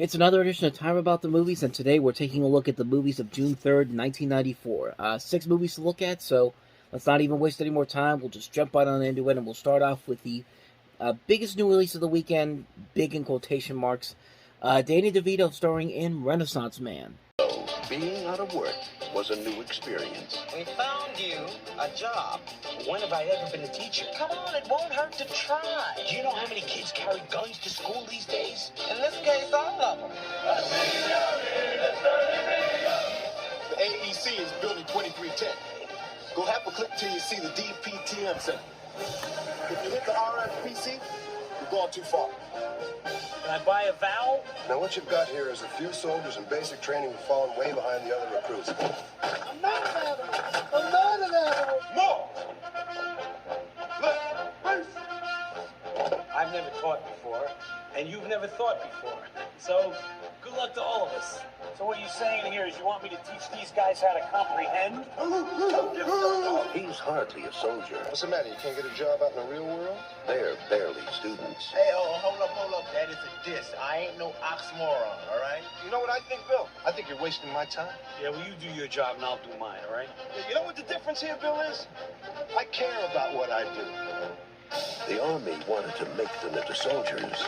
It's another edition of Time About the Movies, and today we're taking a look at the movies of June 3rd, 1994. 6 movies to look at, so let's not even waste any more time. We'll just jump right on into it, and we'll start off with the biggest new release of the weekend, big in quotation marks, Danny DeVito starring in Renaissance Man. Being out of work was a new experience. We found you a job. When have I ever been a teacher? Come on, it won't hurt to try. Do you know how many kids carry guns to school these days? In this case, all of them. The AEC is building 2310. Go half a click till you see the DPTM center. If you hit the RFPC, you're going too far. Can I buy a vowel? Now, what you've got here is a few soldiers in basic training who've fallen way behind the other recruits. I'm not an animal. I'm not an animal. More. I've never taught before, and you've never thought before. So, good luck to all of us. So what you're saying here is you want me to teach these guys how to comprehend? He's hardly a soldier. What's the matter? You can't get a job out in the real world? They're barely students. Hey, hold up. That is a diss. I ain't no oxymoron, all right? You know what I think, Bill? I think you're wasting my time. Yeah, well, you do your job and I'll do mine, all right? You know what the difference here, Bill, is? I care about what I do. The army wanted to make them into soldiers.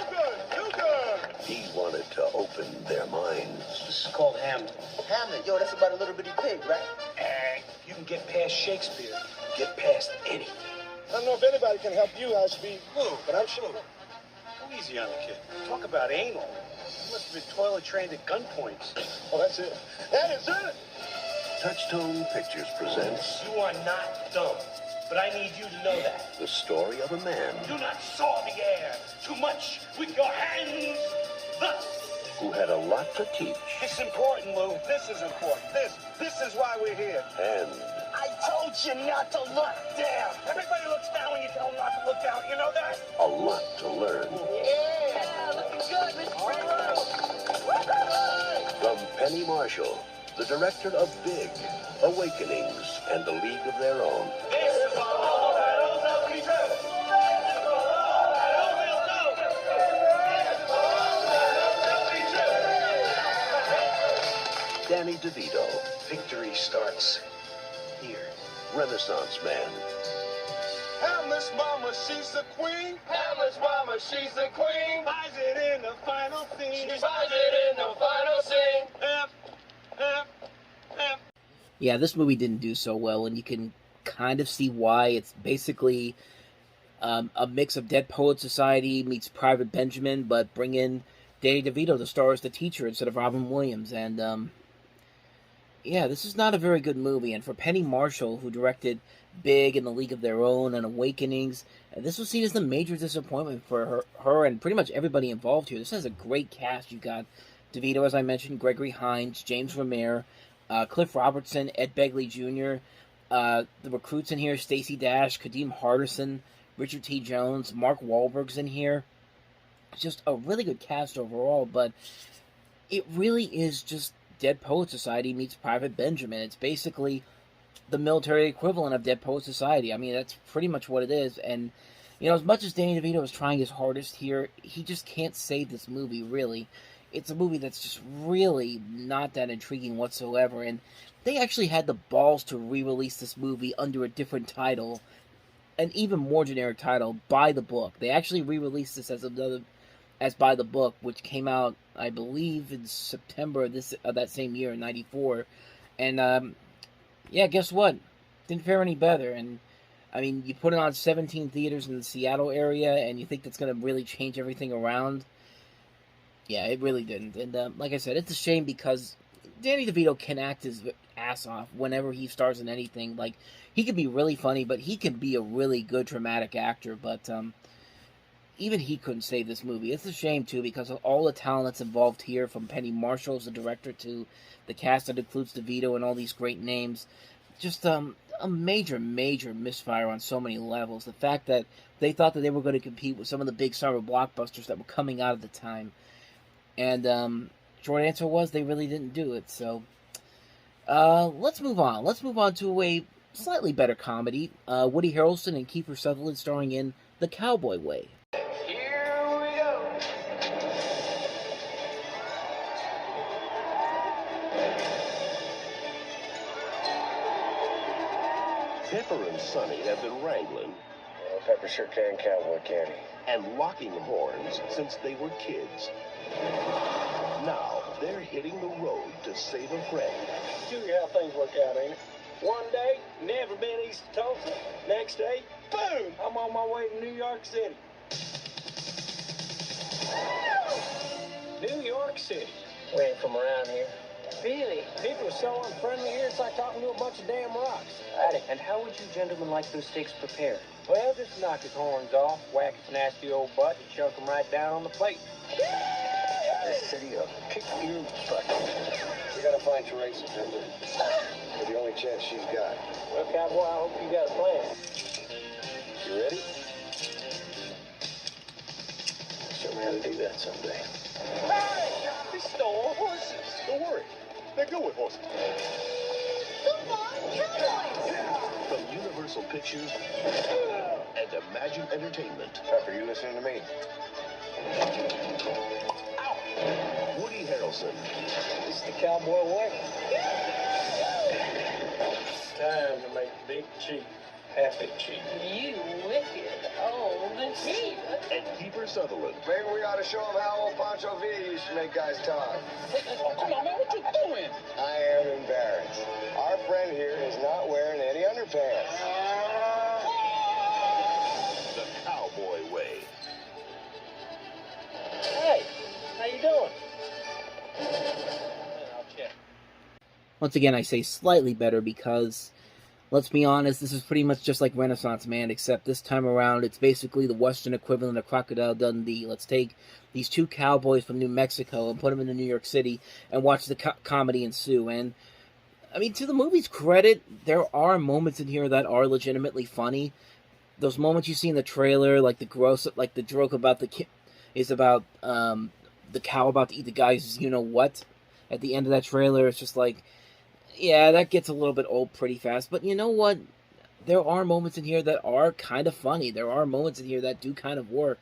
You good. He wanted to open their minds. This is called Hamlet. Hamlet, yo, that's about a little bitty pig, right? You can get past Shakespeare, get past anything. I don't know if anybody can help you, Ashby, but I'm sure. Go easy on the kid. Talk about anal. You must have been toilet trained at gunpoints. Oh, that's it. That is it. Touchstone Pictures presents You are not dumb, but I need you to know that. the story of a man Do not saw the air too much with your hands. Thus. who had a lot to teach This is important, Lou. This is important. This is why we're here. and I told you not to look down. Everybody looks down when you tell them not to look down. You know that? a lot to learn. Yeah, looking good, Mr. Freeman. From Penny Marshall, the director of Big, Awakenings, and A League of Their Own. This is all that else we do. This is all that else we'll do. This is all that else we do. Danny DeVito, Victory starts here. Renaissance Man. Hamlet's mama, she's the queen. Hamlet's mama, she's the queen. Buys it in the final scene. She buys it in the final scene. F. Yeah, this movie didn't do so well, and you can kind of see why. It's basically a mix of Dead Poet Society meets Private Benjamin, but bring in Danny DeVito to star as the teacher instead of Robin Williams, and yeah, this is not a very good movie, and for Penny Marshall, who directed Big and A League of Their Own and Awakenings, this was seen as the major disappointment for her and pretty much everybody involved here. This has a great cast. You got DeVito, as I mentioned, Gregory Hines, James Remare, Cliff Robertson, Ed Begley Jr., the recruits in here, Stacey Dash, Kadeem Hardison, Richard T. Jones, Mark Wahlberg's in here. It's just a really good cast overall, but it really is just Dead Poet Society meets Private Benjamin. It's basically the military equivalent of Dead Poet Society. I mean, that's pretty much what it is, and you know, as much as Danny DeVito is trying his hardest here, he just can't save this movie, really. It's a movie that's just really not that intriguing whatsoever, and they actually had the balls to re-release this movie under a different title, an even more generic title, By the Book. They actually re-released this as By the Book, which came out, I believe, in September of that same year, in '94, and yeah, guess what? Didn't fare any better, and I mean, you put it on 17 theaters in the Seattle area, and you think that's going to really change everything around? Yeah, it really didn't. And like I said, it's a shame because Danny DeVito can act his ass off whenever he stars in anything. Like, he can be really funny, but he can be a really good dramatic actor. But even he couldn't save this movie. It's a shame, too, because of all the talent that's involved here, from Penny Marshall as the director to the cast that includes DeVito and all these great names. Just a major, major misfire on so many levels. The fact that they thought that they were going to compete with some of the big summer blockbusters that were coming out at the time. And short answer was they really didn't do it. So let's move on. Let's move on to a slightly better comedy. Woody Harrelson and Kiefer Sutherland starring in The Cowboy Way. Here we go. Pepper and Sonny have been wrangling Well, Pepper sure can cowboy candy. and locking horns since they were kids. Now they're hitting the road to save a friend. Show you how things work out, ain't it? One day, never been east of Tulsa. Next day, boom, I'm on my way to New York City. New York City. We ain't from around here. Really? People are so unfriendly here, it's like talking to a bunch of damn rocks. Howdy. And how would you gentlemen like those steaks prepared? Well, just knock his horns off, whack his nasty old butt, and chunk him right down on the plate. This city will kick your butt. We gotta find Teresa, Pepper. It's the only chance she's got. Well, cowboy, I hope you got a plan. You ready? Show me how to do that someday. Hey! He stole our horses. Don't worry. They're good with horses. From Universal Pictures and Imagine Entertainment, Pepper, you listening to me? Woody Harrelson, This is the Cowboy Way. Time to make Big Chief happy chief. You wicked old cheat. and Kiefer Sutherland. Maybe we ought to show them how old Pancho Villa used to make guys talk. Oh, come on, man, what you doing? I am embarrassed. Our friend here is not wearing any underpants. The Cowboy Way. Hey, how you doing? I'll check. Once again, I say slightly better because, let's be honest, this is pretty much just like Renaissance Man, except this time around it's basically the Western equivalent of Crocodile Dundee. Let's take these two cowboys from New Mexico and put them into New York City and watch the comedy ensue. And, I mean, to the movie's credit, there are moments in here that are legitimately funny. Those moments you see in the trailer, like the gross, like the joke about is about the cow about to eat the guy's you-know-what. At the end of that trailer, it's just like, yeah, that gets a little bit old pretty fast. But you know what? There are moments in here that are kind of funny. There are moments in here that do kind of work.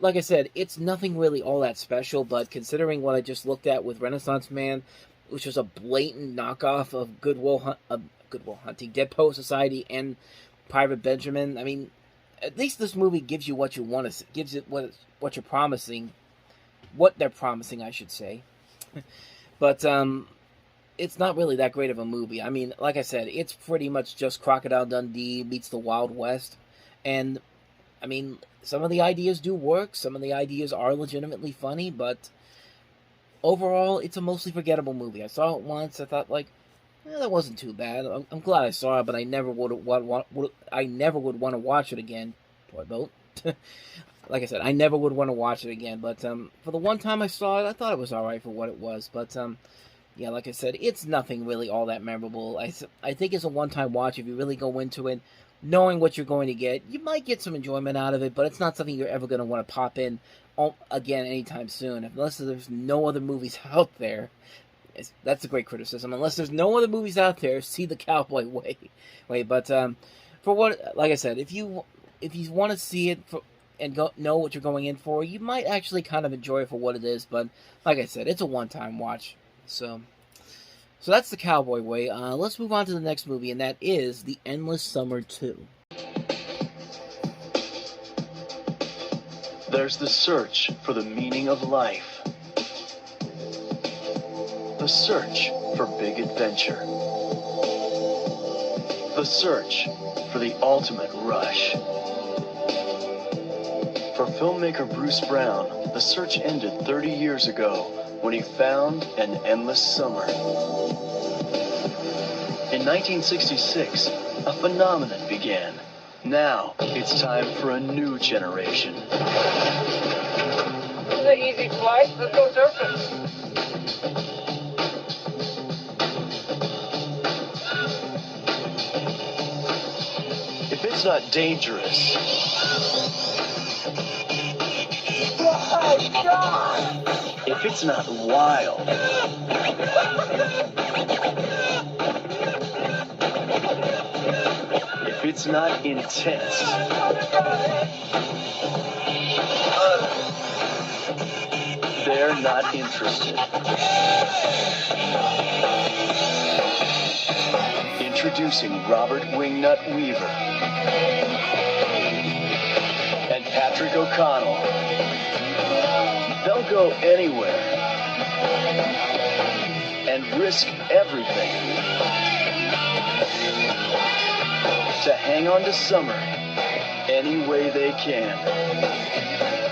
Like I said, it's nothing really all that special, but considering what I just looked at with Renaissance Man, which was a blatant knockoff of Good Will Hunting, Dead Poet Society, and Private Benjamin, I mean, at least this movie gives you what you want to, gives it what you're promising, what they're promising, I should say. But it's not really that great of a movie. I mean, like I said, it's pretty much just Crocodile Dundee meets the Wild West. And, I mean, some of the ideas do work. Some of the ideas are legitimately funny. But overall, it's a mostly forgettable movie. I saw it once. I thought, like, that wasn't too bad. I'm glad I saw it, but I never would want to watch it again. Toy boat. Like I said, I never would want to watch it again. But for the one time I saw it, I thought it was alright for what it was. But yeah, like I said, it's nothing really all that memorable. I think it's a one-time watch. If you really go into it, knowing what you're going to get, you might get some enjoyment out of it, but it's not something you're ever going to want to pop in again anytime soon. Unless there's no other movies out there. That's a great criticism. Unless there's no other movies out there, see the Cowboy Way. But for what, like I said, if you want to see it and know what you're going in for, you might actually kind of enjoy it for what it is. But like I said, it's a one-time watch. So that's the Cowboy Way. Let's move on to the next movie, and that is The Endless Summer 2. There's the search for the meaning of life. The search for big adventure. The search for the ultimate rush. For filmmaker Bruce Brown, the search ended 30 years ago when he found an endless summer. In 1966, a phenomenon began. Now, it's time for a new generation. This is an easy flight. Let's go surfing. If it's not dangerous, Oh, God! if it's not wild, if it's not intense, they're not interested. Introducing Introducing Robert Wingnut Weaver and Patrick O'Connell. They'll go anywhere and risk everything to hang on to summer any way they can.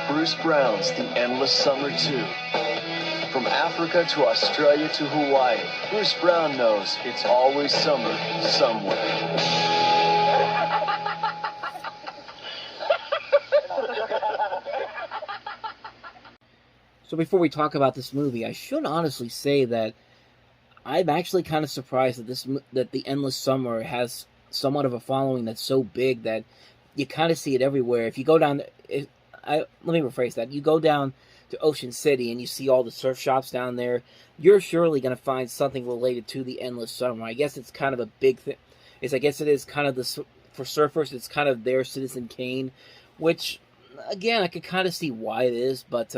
Bruce Brown's The Endless Summer 2. From Africa to Australia to Hawaii, Bruce Brown knows it's always summer somewhere. So before we talk about this movie, I should honestly say that I'm actually kind of surprised that The Endless Summer has somewhat of a following that's so big that you kind of see it everywhere. If you go down, let me rephrase that. You go down to Ocean City and you see all the surf shops down there, you're surely going to find something related to The Endless Summer. I guess it's kind of a big thing. I guess it is kind of for surfers, it's kind of their Citizen Kane, which, again, I could kind of see why it is, but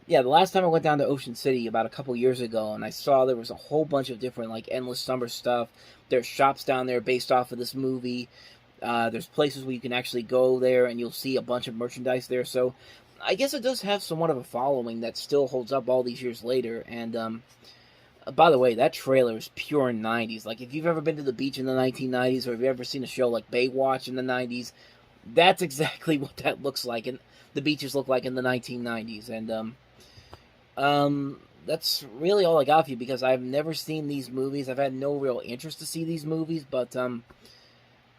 yeah, the last time I went down to Ocean City about a couple years ago, and I saw there was a whole bunch of different, like, Endless Summer stuff. There's shops down there based off of this movie. There's places where you can actually go there, and you'll see a bunch of merchandise there. So, I guess it does have somewhat of a following that still holds up all these years later. And, by the way, that trailer is pure 90s. Like, if you've ever been to the beach in the 1990s, or if you've ever seen a show like Baywatch in the 90s, that's exactly what that looks like, and the beaches look like in the 1990s. And, that's really all I got for you, because I've never seen these movies. I've had no real interest to see these movies, but,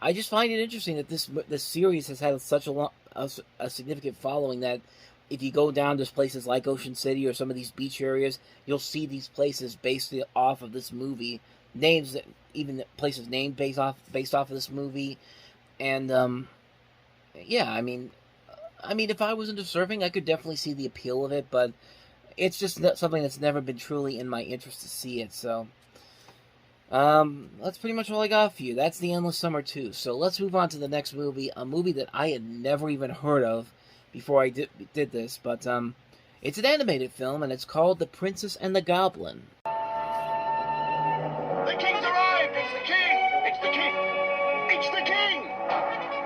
I just find it interesting that this series has had such a significant following that if you go down to places like Ocean City or some of these beach areas, you'll see these places based off of this movie. Even places named based off of this movie. And, yeah, I mean, if I was into surfing, I could definitely see the appeal of it, but it's just something that's never been truly in my interest to see it, so that's pretty much all I got for you. That's The Endless Summer 2. So let's move on to the next movie, a movie that I had never even heard of before I did this, but it's an animated film, and it's called The Princess and the Goblin. The king's arrived! It's the king! It's the king! It's the king!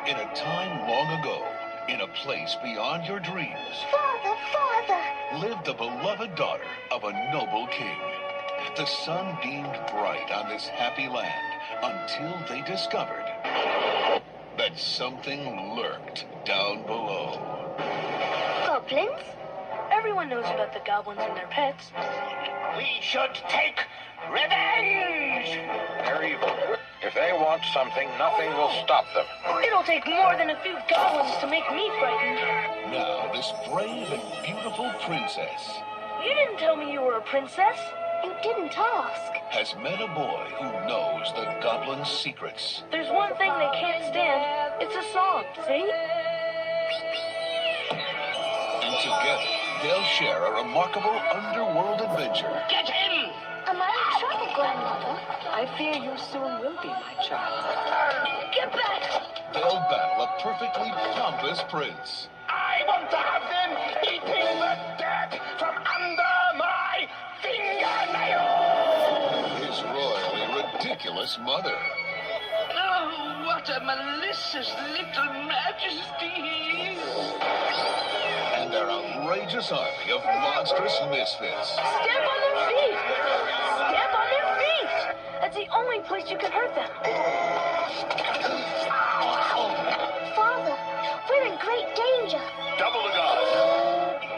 In a time long ago, in a place beyond your dreams, Father! lived the beloved daughter of a noble king. The sun beamed bright on this happy land until they discovered that something lurked down below. Goblins? Everyone knows about the goblins and their pets. We should take revenge! They're evil. If they want something, nothing will stop them. It'll take more than a few goblins to make me frightened. Now, this brave and beautiful princess You didn't tell me you were a princess. You didn't ask. has met a boy who knows the goblin's secrets. There's one thing they can't stand. It's a song, see? And together, they'll share a remarkable underworld adventure. Get him! Am I in trouble, Grandmother? I fear you soon will be, my child. Get back! They'll battle a perfectly pompous prince. I want to have them eating the dirt from under my fingernails! His royally ridiculous mother. Oh, what a malicious little majesty he is! And their outrageous army of monstrous misfits. Stamp on their feet! Stamp on their feet! That's the only place you can hurt them. Father, we're in great danger. Double the guard.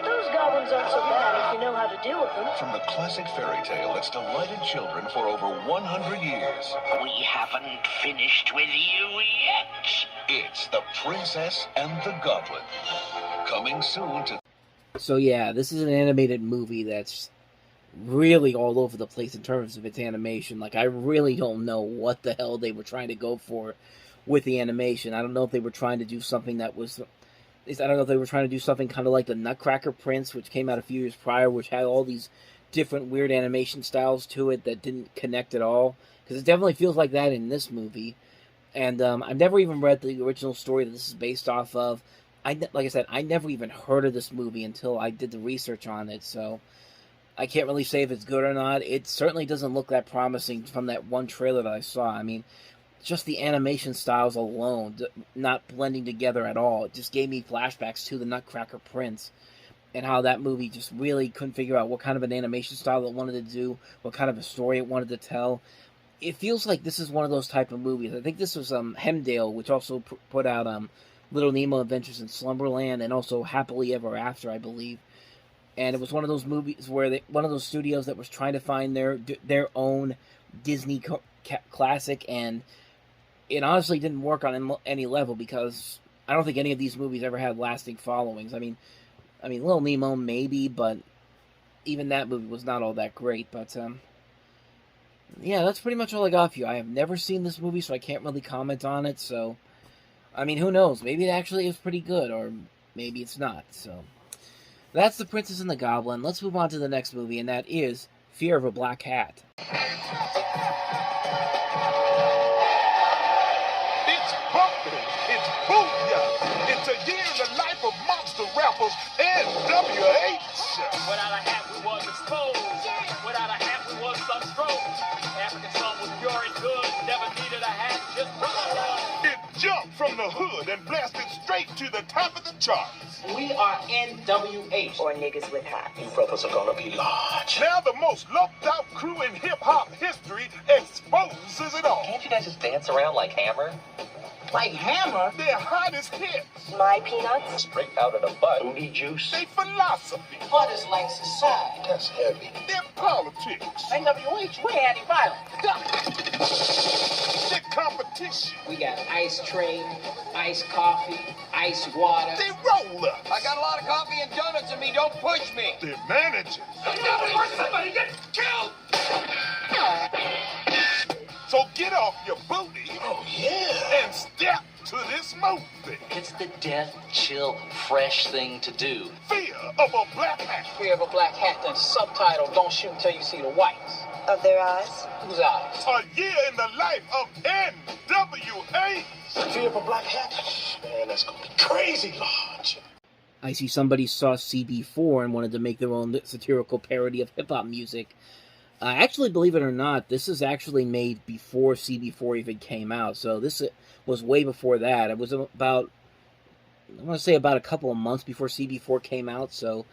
Those goblins aren't so bad if you know how to deal with them. From the classic fairy tale that's delighted children for over 100 years, We haven't finished with you yet! it's The Princess and the Goblin. Coming soon to... So yeah, this is an animated movie that's really all over the place in terms of its animation. Like, I really don't know what the hell they were trying to go for with the animation. I don't know if they were trying to do something that was... I don't know if they were trying to do something kind of like the Nutcracker Prince, which came out a few years prior, which had all these different weird animation styles to it that didn't connect at all. Because it definitely feels like that in this movie. And I've never even read the original story that this is based off of. Like I said, I never even heard of this movie until I did the research on it. So, I can't really say if it's good or not. It certainly doesn't look that promising from that one trailer that I saw. I mean, just the animation styles alone, not blending together at all. It just gave me flashbacks to the Nutcracker Prince and how that movie just really couldn't figure out what kind of an animation style it wanted to do, what kind of a story it wanted to tell. It feels like this is one of those type of movies. I think this was Hemdale, which also put out Little Nemo Adventures in Slumberland and also Happily Ever After, I believe. And it was one of those movies where one of those studios that was trying to find their own Disney classic, and it honestly didn't work on any level because I don't think any of these movies ever had lasting followings. I mean, Little Nemo maybe, but even that movie was not all that great. But yeah, that's pretty much all I got for you. I have never seen this movie, so I can't really comment on it. So, I mean, who knows? Maybe it actually is pretty good, or maybe it's not. So, that's The Princess and the Goblin. Let's move on to the next movie, and that is Fear of a Black Hat. It's bumping. It's booyah. It's a year in the life of monster rappers and WH. Without a hat, we was exposed. Without a hat, we was sunstroke. African sun was pure and good. Never needed a hat, just it jumped from the hood and blasted straight to the top of the charts. We are NWH. Or niggas with hats. You brothers are gonna be large. Now the most loved out crew in hip-hop history exposes it all. Can't you guys just dance around like Hammer? Like Hammer? Their hottest hits. My peanuts? Straight out of the butt. Booty juice. They philosophy. What is like society? That's heavy. Their politics. NWH, we're anti-violence. Their competition. We got ice train, iced coffee, ice water. They roll up. I got a lot of coffee and donuts in me. Don't push me. Their managers. Somebody get killed. So get off your booty. Oh, yeah. And step to this movie. It's the death, chill, fresh thing to do. Fear of a Black Hat. Fear of a Black Hat, then subtitle, don't shoot till you see the whites. Of their eyes? Whose eyes? A year in the life of NWA. Fear of a Black Hat? Man, that's gonna be crazy large. I see somebody saw CB4 and wanted to make their own satirical parody of hip-hop music. Actually, believe it or not, this is actually made before CB4 even came out. So this was way before that. It was about, I want to say about a couple of months before CB4 came out. So,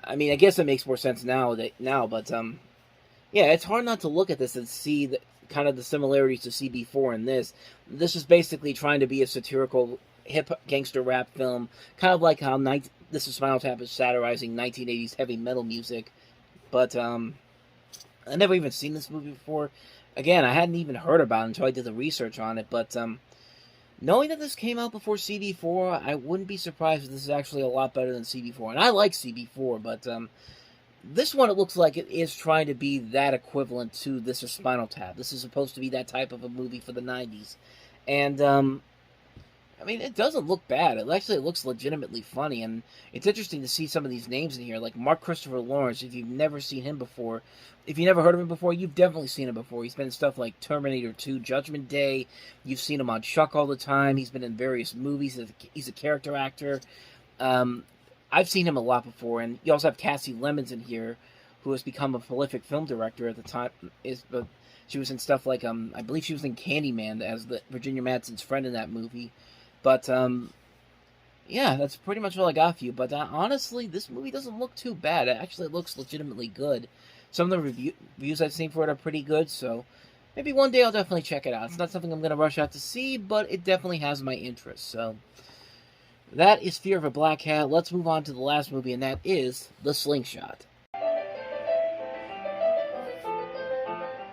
I mean, I guess it makes more sense now. But yeah, it's hard not to look at this and see kind of the similarities to CB4 in this. This is basically trying to be a satirical hip gangster rap film, kind of like how This is Spinal Tap is satirizing 1980s heavy metal music. But I never even seen this movie before. Again, I hadn't even heard about it until I did the research on it, but knowing that this came out before CB4, I wouldn't be surprised if this is actually a lot better than CB4. And I like CB4, but this one, it looks like it is trying to be that equivalent to This is Spinal Tap. This is supposed to be that type of a movie for the 90s. And I mean, it doesn't look bad. It looks legitimately funny, and it's interesting to see some of these names in here, like Mark Christopher Lawrence. If you've never seen him before, if you've never heard of him before, you've definitely seen him before. He's been in stuff like Terminator 2, Judgment Day. You've seen him on Chuck all the time. He's been in various movies. He's a character actor. I've seen him a lot before, and you also have Cassie Lemons in here, who has become a prolific film director at the time. She was in stuff like, I believe she was in Candyman as Virginia Madsen's friend in that movie. But, yeah, that's pretty much all I got for you. But, honestly, this movie doesn't look too bad. It actually looks legitimately good. Some of the reviews I've seen for it are pretty good, so maybe one day I'll definitely check it out. It's not something I'm going to rush out to see, but it definitely has my interest. So, that is Fear of a Black Hat. Let's move on to the last movie, and that is The Slingshot.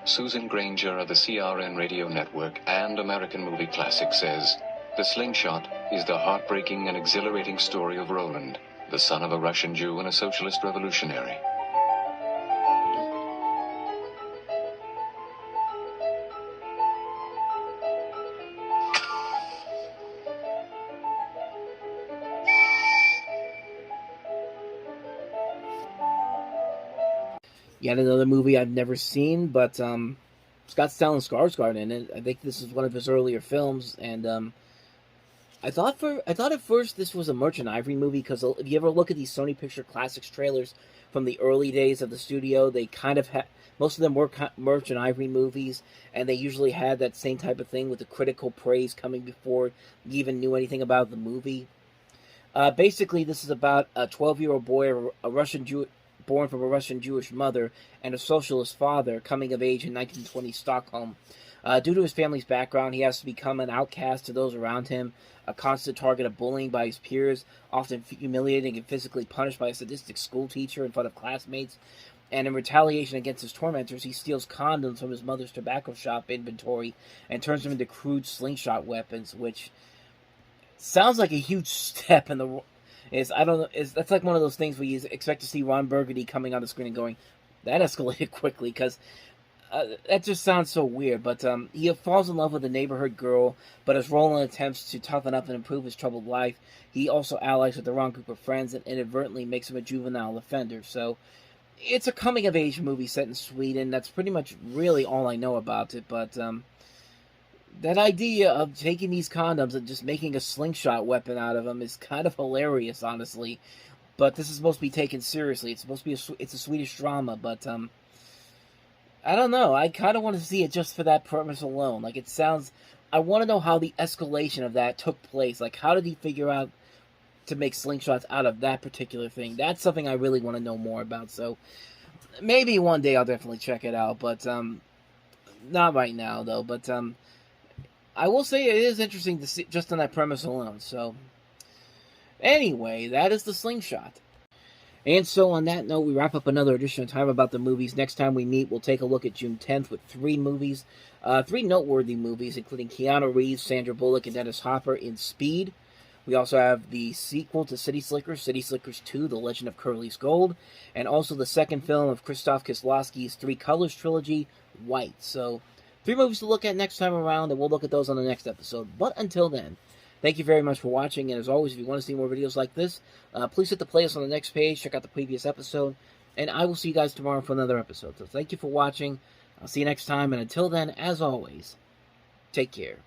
Susan Granger of the CRN Radio Network and American Movie Classic says, The Slingshot is the heartbreaking and exhilarating story of Roland, the son of a Russian Jew and a socialist revolutionary. Yet another movie I've never seen, but it's got Stellan Skarsgård in it. I think this is one of his earlier films, and I thought at first this was a Merchant Ivory movie, because if you ever look at these Sony Picture Classics trailers from the early days of the studio, they kind of had, most of them were Merchant Ivory movies, and they usually had that same type of thing with the critical praise coming before you even knew anything about the movie. Basically, this is about a 12-year-old boy, born from a Russian Jewish mother and a socialist father, coming of age in 1920 Stockholm. Due to his family's background, he has to become an outcast to those around him, a constant target of bullying by his peers, often humiliated and physically punished by a sadistic schoolteacher in front of classmates. And in retaliation against his tormentors, he steals condoms from his mother's tobacco shop inventory and turns them into crude slingshot weapons, which sounds like a huge step in the... That's like one of those things where you expect to see Ron Burgundy coming on the screen and going, that escalated quickly, because that just sounds so weird. But he falls in love with a neighborhood girl, but as Roland attempts to toughen up and improve his troubled life, he also allies with the wrong group of friends and inadvertently makes him a juvenile offender. So it's a coming-of-age movie set in Sweden. That's pretty much really all I know about it. But that idea of taking these condoms and just making a slingshot weapon out of them is kind of hilarious, honestly. But this is supposed to be taken seriously. It's supposed to be it's a Swedish drama, but I don't know. I kind of want to see it just for that premise alone. Like, it sounds... I want to know how the escalation of that took place. Like, how did he figure out to make slingshots out of that particular thing? That's something I really want to know more about. So maybe one day I'll definitely check it out, but not right now, though. But I will say it is interesting to see just on that premise alone. So anyway, that is the Slingshot. And so on that note, we wrap up another edition of Time About the Movies. Next time we meet, we'll take a look at June 10th with 3 movies. 3 noteworthy movies, including Keanu Reeves, Sandra Bullock, and Dennis Hopper in Speed. We also have the sequel to City Slickers 2, The Legend of Curly's Gold, and also the second film of Krzysztof Kieslowski's 3 Colors trilogy, White. So 3 movies to look at next time around, and we'll look at those on the next episode. But until then, thank you very much for watching, and as always, if you want to see more videos like this, please hit the playlist on the next page, check out the previous episode, and I will see you guys tomorrow for another episode. So thank you for watching, I'll see you next time, and until then, as always, take care.